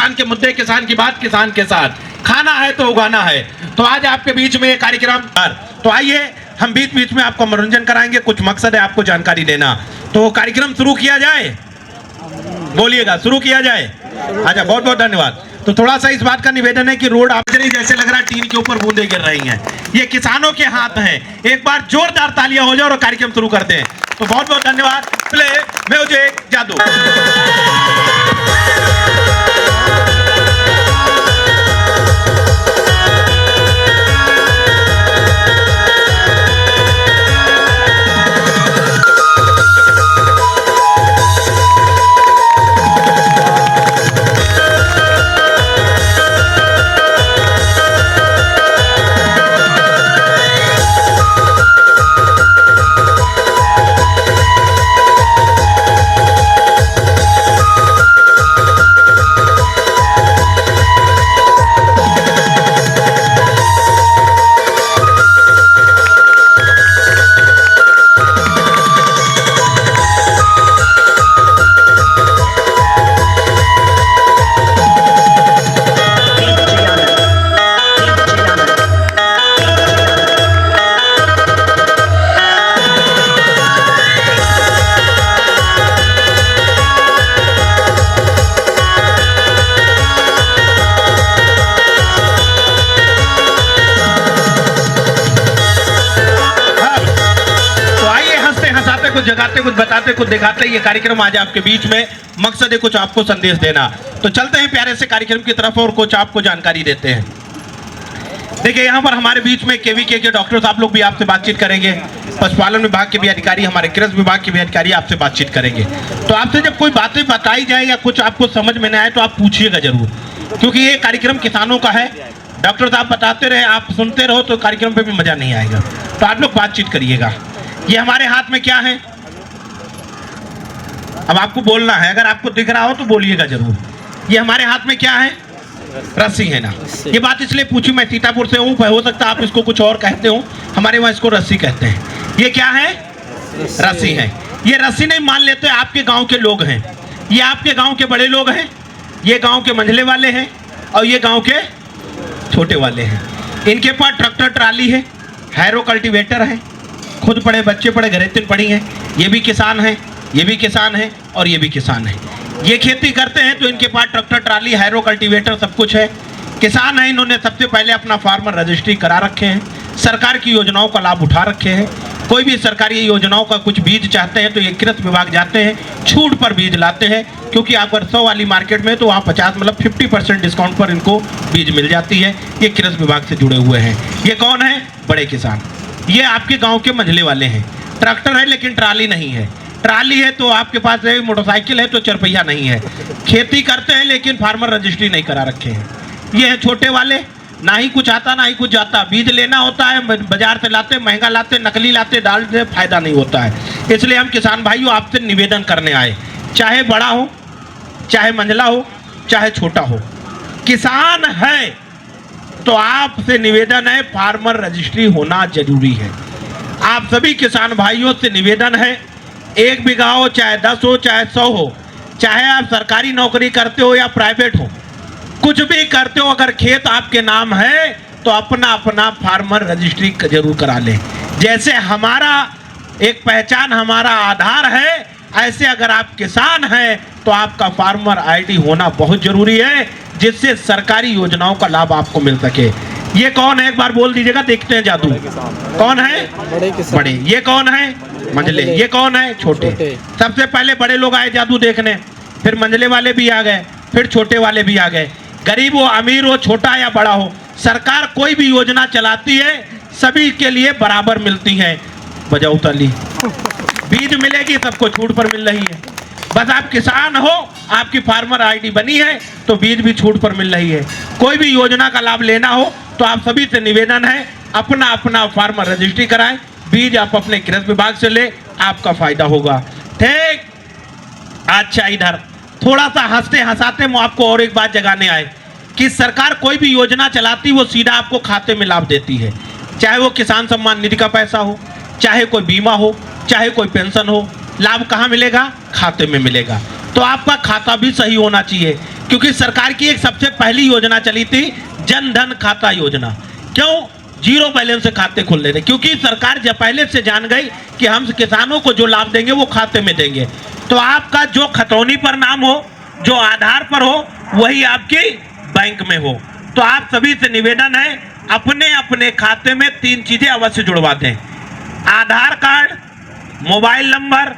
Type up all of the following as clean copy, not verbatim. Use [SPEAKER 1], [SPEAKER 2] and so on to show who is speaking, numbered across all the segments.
[SPEAKER 1] किसान के मुद्दे, किसान की बात, किसान के साथ। खाना है तो उगाना है। तो आज आपके बीच में ये कार्यक्रम, तो आइए हम बीच बीच में आपको मनोरंजन कराएंगे। कुछ मकसद है आपको जानकारी देना। तो कार्यक्रम शुरू किया जाए, बोलिएगा, शुरू किया जाए। अच्छा, बहुत बहुत धन्यवाद। तो थोड़ा सा इस बात का निवेदन है कि रोड आप जैसे लग रहा है टीन के ऊपर बूंदे गिर रही हैं। ये किसानों के हाथ हैं। एक बार जोरदार तालियां हो जाए और कार्यक्रम शुरू करते हैं। तो बहुत बहुत धन्यवाद। प्ले म्यूजिक जादू। कुछ जगाते, कुछ बताते, कुछ दिखाते। ये कार्यक्रम आज आपके बीच में मकसद है कुछ आपको संदेश देना। तो चलते हैं प्यारे से कार्यक्रम की तरफ और कुछ आपको जानकारी देते हैं। देखिए, यहाँ पर हमारे बीच में केवीके के डॉक्टर साहब लोग भी आपसे बातचीत करेंगे। पशुपालन विभाग के भी अधिकारी, हमारे कृषि विभाग के भी अधिकारी आपसे बातचीत करेंगे। तो आपसे जब कोई बातें बताई जाए या कुछ आपको समझ में न आए तो आप पूछिएगा जरूर, क्योंकि ये कार्यक्रम किसानों का है। डॉक्टर साहब बताते रहे, आप सुनते रहो तो कार्यक्रम पे भी मजा नहीं आएगा। तो आप लोग बातचीत करिएगा। ये हमारे हाथ में क्या है, अब आपको बोलना है। अगर आपको दिख रहा हो तो बोलिएगा जरूर। ये हमारे हाथ में क्या है, रस्सी है ना। ये बात इसलिए पूछी, मैं सीतापुर से हूँ, हो सकता है आप इसको कुछ और कहते हो, हमारे वहाँ इसको रस्सी कहते हैं। ये क्या है, रस्सी है। ये रस्सी नहीं मान लेते आपके गांव के लोग हैं, ये आपके गांव के बड़े लोग हैं, ये गांव के मंझले वाले हैं और ये गांव के छोटे वाले हैं। इनके पास ट्रैक्टर ट्राली है, हैरो कल्टीवेटर है, खुद पढ़े बच्चे पढ़े, घरेतिन पढ़ी हैं। ये भी किसान हैं, ये भी किसान है और ये भी किसान है। ये खेती करते हैं तो इनके पास ट्रैक्टर ट्राली, हैरो कल्टीवेटर सब कुछ है। किसान है, इन्होंने सबसे पहले अपना फार्मर रजिस्ट्री करा रखे हैं, सरकार की योजनाओं का लाभ उठा रखे हैं। कोई भी सरकारी योजनाओं का कुछ बीज चाहते हैं तो ये कृषि विभाग जाते हैं, छूट पर बीज लाते हैं। क्योंकि अगर 100 वाली मार्केट में तो वहाँ 50 मतलब 50% डिस्काउंट पर इनको बीज मिल जाती है। ये कृषि विभाग से जुड़े हुए हैं। ये कौन है, बड़े किसान। ये आपके गाँव के मंझले वाले हैं। ट्रैक्टर है लेकिन ट्राली नहीं है, ट्राली है तो आपके पास है, मोटरसाइकिल है तो चरपहिया नहीं है। खेती करते हैं लेकिन फार्मर रजिस्ट्री नहीं करा रखे हैं। ये है छोटे वाले, ना ही कुछ आता ना ही कुछ जाता। बीज लेना होता है, बाजार से लाते, महंगा लाते, नकली लाते, डालते, फायदा नहीं होता है। इसलिए हम किसान भाइयों आपसे निवेदन करने आए, चाहे बड़ा हो, चाहे मंझला हो, चाहे छोटा हो, किसान है तो आपसे निवेदन है, फार्मर रजिस्ट्री होना जरूरी है। आप सभी किसान भाइयों से निवेदन है, 1 बीघा हो, चाहे 10 हो, चाहे 100 हो, चाहे आप सरकारी नौकरी करते हो या प्राइवेट हो, कुछ भी करते हो, अगर खेत आपके नाम है तो अपना अपना फार्मर रजिस्ट्री जरूर करा लें। जैसे हमारा एक पहचान, हमारा आधार है, ऐसे अगर आप किसान हैं तो आपका फार्मर आईडी होना बहुत जरूरी है, जिससे सरकारी योजनाओं का लाभ आपको मिल सके। ये कौन है, एक बार बोल दीजिएगा, देखते हैं जादू। कौन है, बड़े। ये कौन है, मंझले। ये कौन है, छोटे। सबसे पहले बड़े लोग आए जादू देखने, फिर मंझले वाले भी आ गए, फिर छोटे वाले भी आ गए। गरीब हो, अमीर हो, छोटा या बड़ा हो, सरकार कोई भी योजना चलाती है सभी के लिए बराबर मिलती है। बजाओ ताली। बीज मिलेगी, सबको छूट पर मिल रही है। बस आप किसान हो, आपकी फार्मर आईडी बनी है तो बीज भी छूट पर मिल रही है। कोई भी योजना का लाभ लेना हो तो आप सभी से निवेदन है, अपना अपना फार्मर रजिस्ट्री कराएं, बीज आप अपने कृषि विभाग से ले, आपका फायदा होगा। ठीक। अच्छा, इधर थोड़ा सा हंसते हंसाते मैं आपको और एक बात जगाने आए कि सरकार कोई भी योजना चलाती वो सीधा आपको खाते में लाभ देती है। चाहे वो किसान सम्मान निधि का पैसा हो, चाहे कोई बीमा हो, चाहे कोई पेंशन हो, लाभ कहाँ मिलेगा, खाते में मिलेगा। तो आपका खाता भी सही होना चाहिए। क्योंकि सरकार की एक सबसे पहली योजना चली थी जन धन खाता योजना। क्यों? जीरो बैलेंस से खाते खोल रहे थे, क्योंकि सरकार जब पहले से जान गई कि हम किसानों को जो लाभ देंगे वो खाते में देंगे। तो आपका जो खतौनी पर नाम हो, जो आधार पर हो, वही आपकी बैंक में हो। तो आप सभी से निवेदन है, अपने अपने खाते में 3 चीजें अवश्य जुड़वा दें। Aadhaar card, mobile number,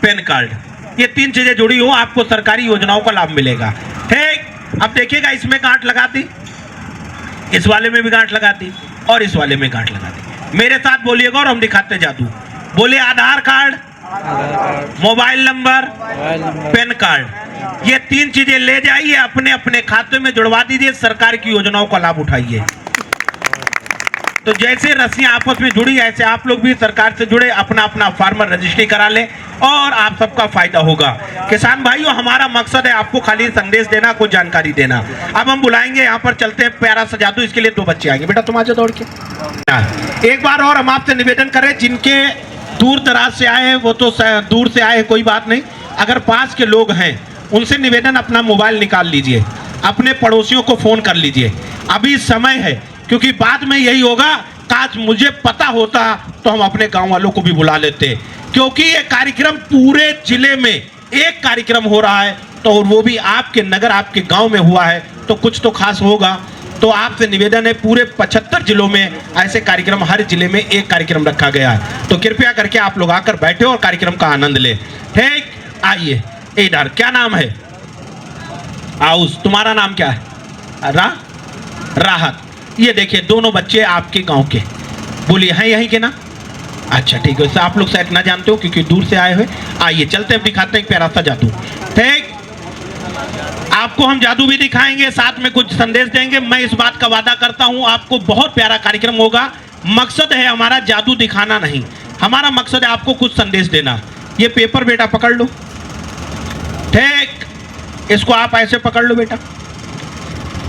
[SPEAKER 1] PAN card, ये 3 चीजें जुड़ी हो, आपको सरकारी योजनाओं का लाभ मिलेगा। ठीक, अब देखिएगा, इसमें गांठ लगा दी, इस वाले में भी गांठ लगा दी और इस वाले में गांठ लगा दी। मेरे साथ बोलिएगा और हम दिखाते जादू। बोलिए Aadhaar card, mobile number, PAN card, ये 3 चीजें ले जाइए, अपने अपने खाते में जुड़वा दीजिए, सरकार की योजनाओं का लाभ उठाइए। तो जैसे रस्सियां आपस में जुड़ी, ऐसे आप लोग भी सरकार से जुड़े, अपना अपना फार्मर रजिस्ट्री करा लें और आप सबका फायदा होगा। किसान भाइयों, हमारा मकसद है आपको खाली संदेश देना, कुछ जानकारी देना। अब हम बुलाएंगे, यहाँ पर चलते हैं प्यारा सा जादू, इसके लिए 2 बच्चे आएंगे। बेटा तुम आ जाओ दौड़ के। एक बार और हम आपसे निवेदन करें, जिनके दूर दराज से आए हैं वो तो दूर से आए हैं, कोई बात नहीं। अगर पास के लोग हैं, उनसे निवेदन, अपना मोबाइल निकाल लीजिए, अपने पड़ोसियों को फोन कर लीजिए। अभी समय है, क्योंकि बाद में यही होगा, काश मुझे पता होता तो हम अपने गांव वालों को भी बुला लेते, क्योंकि ये कार्यक्रम पूरे जिले में एक कार्यक्रम हो रहा है, तो और वो भी आपके नगर, आपके गांव में हुआ है, तो कुछ तो खास होगा। तो आपसे निवेदन है, पूरे 75 जिलों में ऐसे कार्यक्रम, हर जिले में एक कार्यक्रम रखा गया है, तो कृपया करके आप लोग आकर बैठे और कार्यक्रम का आनंद लें। ठीक, आइए इधर। क्या नाम है? आउस। तुम्हारा नाम क्या है? राहत। ये देखिए, दोनों बच्चे आपके गांव के, बोलिए हैं यहीं के ना? अच्छा ठीक है, आप लोग शायद ना जानते हो क्योंकि दूर से आए हुए। आइए चलते हैं, दिखाते हैं एक प्यारा सा जादू। ठीक, आपको हम जादू भी दिखाएंगे, साथ में कुछ संदेश देंगे। मैं इस बात का वादा करता हूं, आपको बहुत प्यारा कार्यक्रम होगा। मकसद है हमारा जादू दिखाना नहीं, हमारा मकसद है आपको कुछ संदेश देना। ये पेपर बेटा पकड़ लो। ठीक, इसको आप ऐसे पकड़ लो बेटा।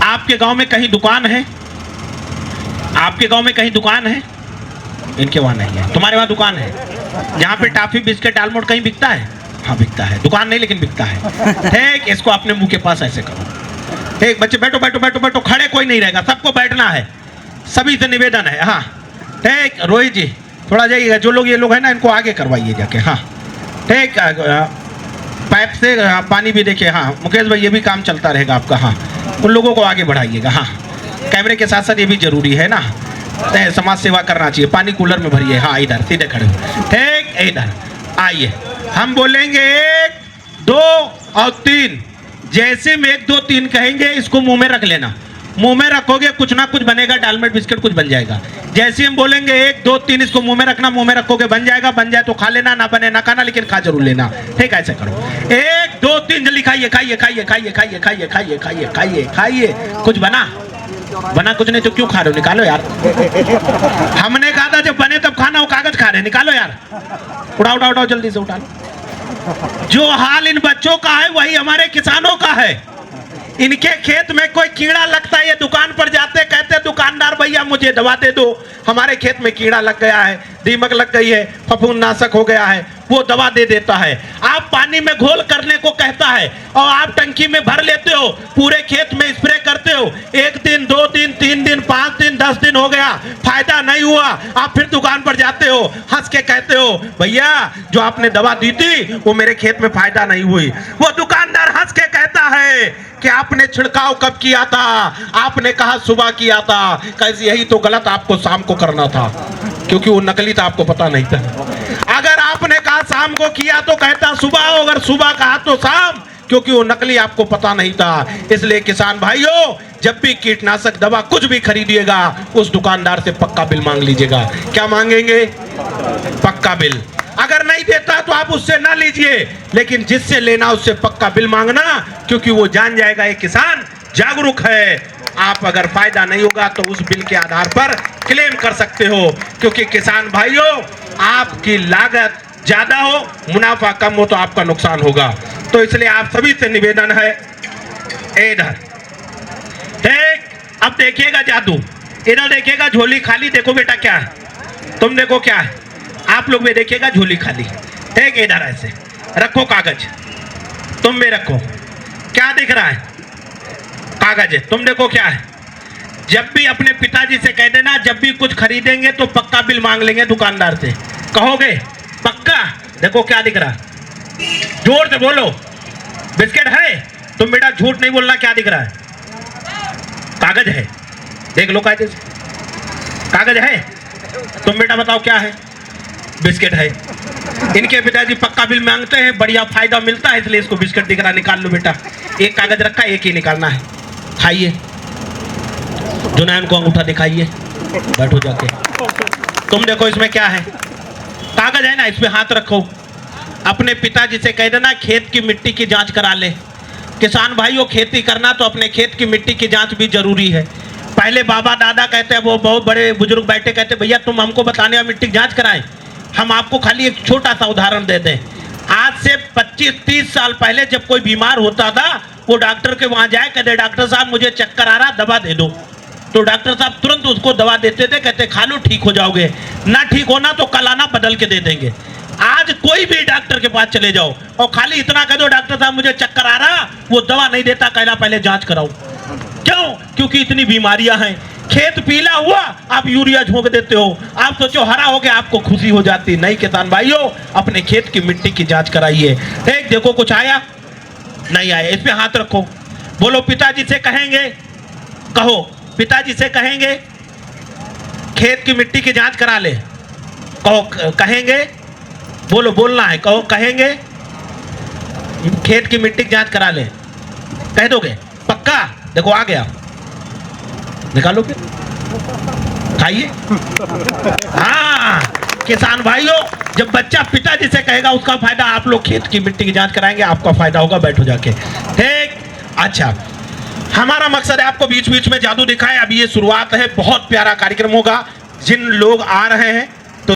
[SPEAKER 1] आपके गांव में कहीं दुकान है? आपके गांव में कहीं दुकान है? इनके वहां नहीं है, तुम्हारे वहां दुकान है जहां पे टॉफी, बिस्किट, आलमोट कहीं बिकता है? हाँ बिकता है, दुकान नहीं लेकिन बिकता है। ठीक, इसको अपने मुंह के पास ऐसे करो। ठीक बच्चे, बैठो बैठो बैठो बैठो, खड़े कोई नहीं रहेगा, सबको बैठना है, सभी से निवेदन है। हाँ ठीक, रोहित जी थोड़ा जाइएगा, जो लोग ये लोग हैं ना, इनको आगे करवाइए जाके। हाँ ठीक, पाइप से पानी भी देखिए। हाँ मुकेश भाई, ये भी काम चलता रहेगा आपका। हाँ, उन लोगों को आगे बढ़ाइएगा। हाँ, कैमरे के साथ साथ ये भी जरूरी है ना, समाज सेवा करना चाहिए। पानी कूलर में भरिए। हाँ इधर सीधे खड़े हो। ठीक, इधर आइए, हम बोलेंगे 1 2 और 3। जैसे में 1 2 3 कहेंगे, इसको मुंह में रख लेना। मुंह में रखोगे कुछ ना कुछ बनेगा, डालमेट बिस्किट कुछ बन जाएगा। जैसे हम बोलेंगे 1 2 3, इसको मुंह में रखना, मुंह में रखोगे बन जाएगा। बन जाए तो खा लेना, ना बने ना खाना, लेकिन खा जरूर लेना। ठीक, ऐसे करो। 1 2 3 जल्दी खाइए खाइए खाइए खाइए खाइए खाइए खाइए खाइए खाइए खाइए। कुछ बना? बना कुछ नहीं तो क्यों खा रहे हो? निकालो यार। हमने कहा था जब बने तब खाना हो, कागज खा रहे, निकालो यार। उठाओ उठाओ उठाओ, जल्दी से उठा लो। जो हाल इन बच्चों का है वही हमारे किसानों का है। इनके खेत में कोई कीड़ा लगता है, ये दुकान पर जाते, कहते दुकानदार भैया मुझे दवा दे दो, हमारे खेत में कीड़ा लग गया है, दीमक लग गई है, फफूंदनाशक हो गया है, वो दवा दे देता है। आप पानी में घोल करने को कहता है और आप टंकी में भर लेते हो, पूरे खेत में स्प्रे करते हो। 1 दिन 2 दिन 3 दिन 5 दिन 10 दिन हो गया, फायदा नहीं हुआ। आप फिर दुकान पर जाते हो, हंस के कहते हो भैया जो आपने दवा दी थी वो मेरे खेत में फायदा नहीं हुई। वो दुकानदार हंस के कहता है कि आपने छिड़काव कब किया था? आपने कहा सुबह किया था। कैसे? यही तो गलत, आपको शाम को करना था, क्योंकि वो नकली था, आपको पता नहीं था। अगर आपने कहा शाम को किया तो कहता सुबह, अगर सुबह कहा तो शाम, क्योंकि वो नकली, आपको पता नहीं था। इसलिए किसान भाइयों, जब भी कीटनाशक दवा कुछ भी खरीदिएगा, उस दुकानदार से पक्का बिल मांग लीजिएगा। क्या मांगेंगे? पक्का बिल। अगर नहीं देता तो आप उससे ना लीजिए, लेकिन जिससे लेना उससे पक्का बिल मांगना, क्योंकि वो जान जाएगा ये किसान जागरूक है। आप अगर फायदा नहीं होगा तो उस बिल के आधार पर क्लेम कर सकते हो, क्योंकि किसान भाइयों आपकी लागत ज्यादा हो, मुनाफा कम हो तो आपका नुकसान होगा। तो इसलिए आप सभी से निवेदन है, इधर ठीक, अब देखिएगा जादू, इधर देखिएगा, झोली खाली। देखो बेटा क्या है, तुम देखो क्या है, आप लोग भी देखिएगा, झोली खाली। ठीक, इधर ऐसे रखो कागज, तुम भी रखो। क्या दिख रहा है? कागज है। तुम देखो क्या है, जब भी अपने पिताजी से कह देना जब भी कुछ खरीदेंगे तो पक्का बिल मांग लेंगे दुकानदार से, कहोगे पक्का? देखो क्या दिख रहा है, जोर से बोलो। बिस्किट है? तुम बेटा झूठ नहीं बोलना, क्या दिख रहा है? कागज है, देख लो कायदे से, कागज है। तुम बेटा बताओ क्या है? बिस्किट है। इनके पिताजी पक्का बिल मांगते हैं, बढ़िया फायदा मिलता है, इसलिए इसको बिस्किट दिख रहा। निकाल लो बेटा, एक कागज रखा, एक ही निकालना है। खाइए, जुनैन को अंगूठा दिखाइए, बैठो जाके। तुम देखो इसमें क्या है, कागज है ना, इसमें हाथ रखो। अपने पिताजी से कह देना खेत की मिट्टी की जांच करा ले। किसान भाइयों, खेती करना तो अपने खेत की मिट्टी की जांच भी जरूरी है। पहले बाबा दादा कहते हैं, वो बहुत बड़े बुजुर्ग बैठे कहते भैया तुम हमको बताने या मिट्टी की जांच कराएं। हम आपको खाली एक छोटा सा उदाहरण दे दें। आज से 25-30 साल पहले जब कोई बीमार होता था, वो डॉक्टर के वहां जाए, कहते डॉक्टर साहब मुझे चक्कर आ रहा, दवा दे दो। तो डॉक्टर साहब तुरंत उसको दवा देते थे, कहते खा लो ठीक हो जाओगे, ना ठीक होना तो कल आना बदल के दे देंगे। आज कोई भी डॉक्टर के पास चले जाओ और खाली इतना कह दो डॉक्टर साहब मुझे चक्कर आ रहा, वो दवा नहीं देता, कहना पहले जांच कराओ। क्यों? क्योंकि इतनी बीमारियां हैं। खेत पीला हुआ आप यूरिया झोंक देते हो, आप सोचो हरा हो गया, आपको खुशी हो जाती। नहीं किसान भाइयों, अपने खेत की मिट्टी की जांच कराइए। एक देखो कुछ आया नहीं आया, इस पे हाथ रखो, बोलो पिताजी से कहेंगे, कहो पिताजी से कहेंगे खेत की मिट्टी की जांच करा ले। कहो कहेंगे, बोलो बोलना है, कहो कहेंगे खेत की मिट्टी की जांच करा ले, कह दोगे पक्का? देखो आ गया, निकालो फिर खाइए। हाँ किसान भाइयों, जब बच्चा पिताजी से कहेगा उसका फायदा, आप लोग खेत की मिट्टी की जांच कराएंगे, आपका फायदा होगा, बैठो जाके। ठीक, अच्छा हमारा मकसद है आपको बीच बीच में जादू दिखाए। अभी ये शुरुआत है, बहुत प्यारा कार्यक्रम होगा। जिन लोग आ रहे हैं